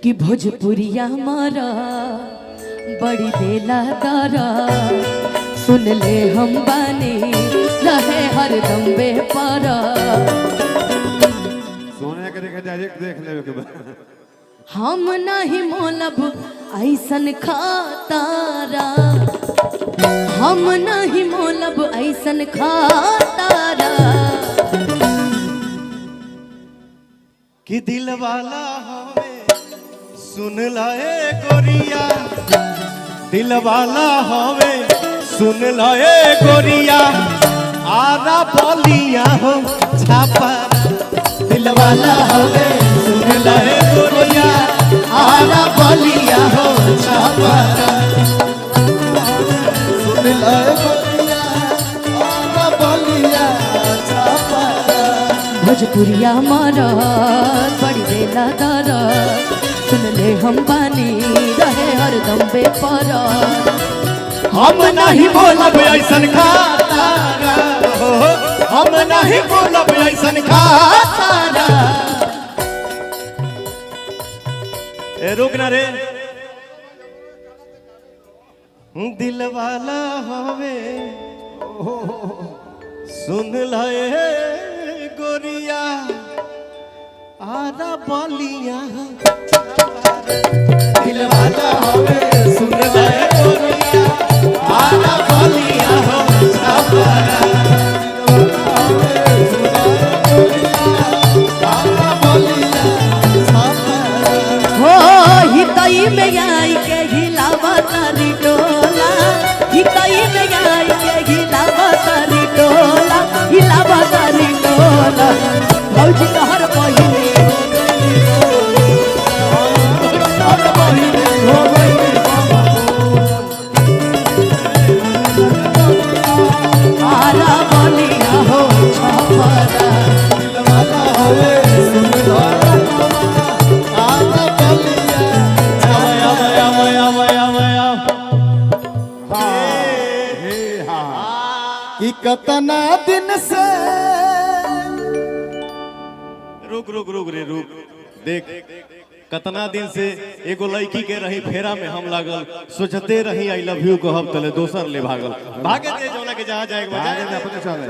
कि भोजपुरिया मारा बड़ी देला दारा सुन ले हम बानी रहे हर दम बेपारा। सोने के डायरेक्ट देख ले के बाद हम नहीं मोलब ऐसन खातारा, हम नहीं मोलब ऐसन खातारा कि दिल वाला हवे सुन लाए गोरिया, दिल वाला हवे सुन लाए गोरिया, आरा बोलिया हो छापा। दिल वाला हवे सुन लाए गोरिया, आरा बोलिया हो छापा। सुन लाए गोरिया, आरा बोलिया छापा। भोजपुरिया मारा बड़ी देला दारा सुन ले हम बानी रहे हर दम बेपारा। हम नहीं बोलब ऐसन खातारा, हम नहीं बोलब ऐसन खातारा। ए रुक ना रे, दिल वाला हवे सुन लाए गोरिया, आरा बोलिया। दिल वाला हवे सुन लाए गोरिया, आरा बोलिया हो छापरा। आरा बोलिया छापरा। हो हितई में आई के हिलावा तारी टोला, हितई में आई के हिलावा तारी टोला, हिलावा तारी टोला। भौजी तोहर बहिनी आरा बोलिया हो छापरा। कि कतना दिन से रुक रुक रुक रे रुक देख, कतना दिन से एगो लड़की के रही फेरा में हम लागल, सोचते रही आई लव यू को हम तले दोसर ले भागल, भागे दे जौना के जहाँ जाए अपने चले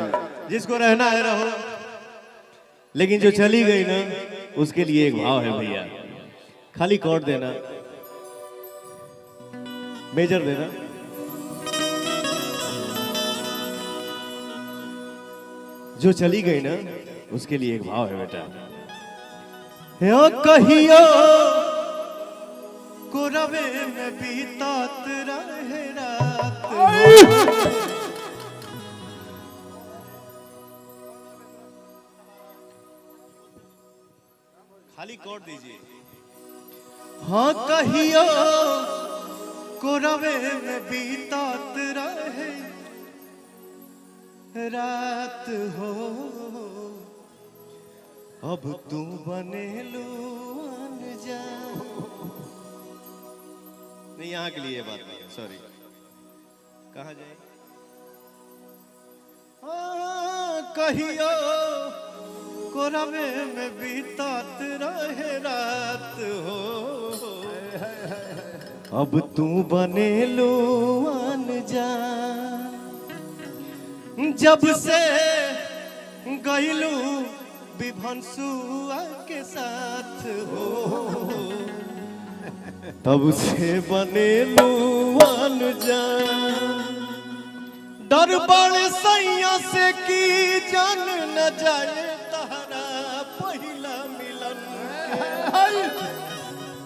जिसको रहना है रहो। लेकिन जो चली गई ना उसके लिए एक भाव है भैया, खाली कॉर्ड देना, मेजर देना। जो चली गई ना उसके लिए एक भाव है बेटा। यो कहियो कोरवे में बीतात रहे रात, खाली कोड दीजिए। हाँ कहियो कोरवे में बीतात रहे रात हो, अब तू बनेलू अनजान। नहीं यहाँ के लिए बात नहीं है, सॉरी। कहाँ जाए? कहियो कोरवे में बीतात रहे रात हो, अब तू बनेलू अनजान। जब से गईलू विभंसुआ के साथ हो, तब से बनेलू अनजान। डर बड़ सैया से की जान न जाए तारा पहिला मिलन,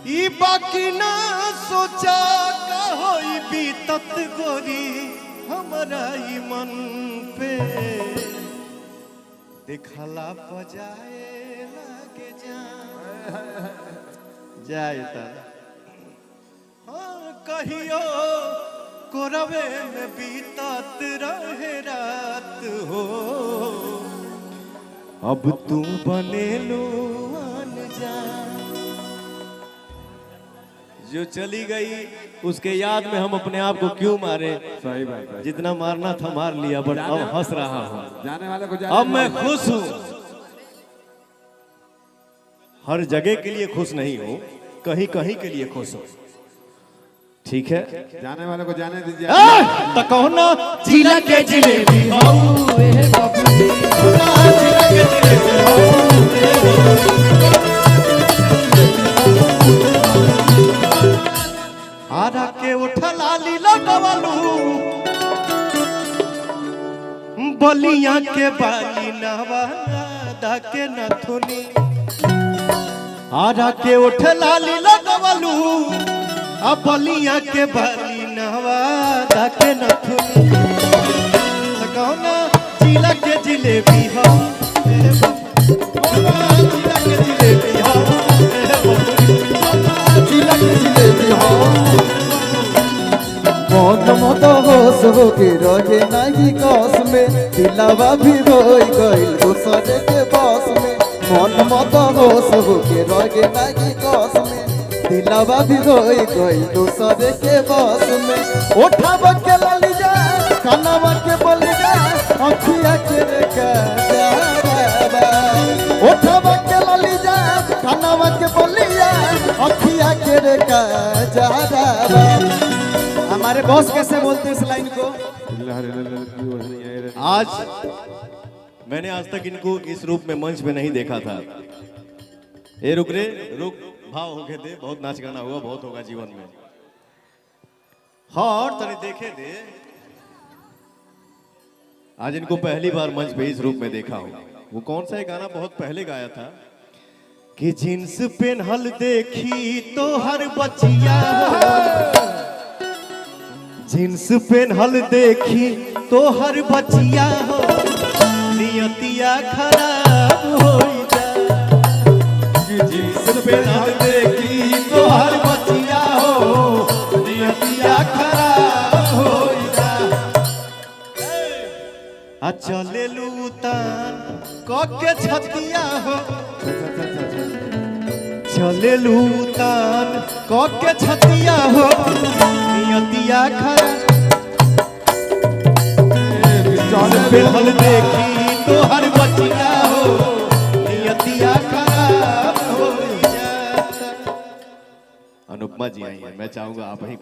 ई बाकी ना सोचा का होई बीतत गोरी हमरा ई मन पे। देखला बजाए लागे जाए हाँ कहियो कोरवे में बीतात रहे रात हो, अब तू बनेलू अनजान। जो चली गई उसके याद में हम अपने आप को क्यों मारे? सही बात है। जितना मारना था मार लिया, बट अब हंस रहा हूँ। जाने वाले को अब मैं खुश हूँ, हर जगह के लिए खुश नहीं हूँ, कहीं कहीं के लिए खुश हो। ठीक है, जाने वाले को जाने दीजिए। तो कहो ना जिला के जिलेबी हो, ए बबली जिला के जिलेबी हो। आधा के उठा लाली लगवलू, बलिया के बाली नवादा के नथुनी। आधा के उठा लाली लगवलू, अब बलिया के बाली नवादा के नथुनी। कहो ना जिला के जिलेबी हो, जिला के जिलेबी हो, जिला के जिलेबी हो। मौत मत होश हो के रहे नहीं कस में, दिलावा भी रोई गइल दूसरे के बस में। मन मत होश हो के रहे नहीं कस में, दिलावा भी रोई गइल दूसरे के बस में। उठाव के लली जा, कानवा के बोली जा, अखिया के रे का जाबा। उठाव के लली जा, कानवा के बोली जा, अखिया के रे का जाबा। हमारे बॉस कैसे बोलते हैं इस लाइन को? आज मैंने आज तक इनको इस रूप में मंच में नहीं देखा था। ए रुक रे रुक, भाव होके दे, बहुत नाच गाना हुआ, बहुत होगा जीवन में। हाँ और तने देखे दे, आज इनको पहली बार मंच पे इस रूप में देखा हूँ। वो कौन सा गाना बहुत पहले गाया था कि जींस पेनहल देखी तो हर बचिया, जींस पेनहल देखी तो हर बचिया हो, नियतिया खराब हो जा। जींस पेनहल देखी तो हर बचिया हो, नियतिया खराब हो जा। आ चले लूतान के छतिया हो, चले लूतान के छतिया हो, नियतिया खराब। पेनहल देखी तो हर बचिया हो, नियतिया खराब हो जा। अनुपमा जी आई है, मैं चाहूंगा आप ही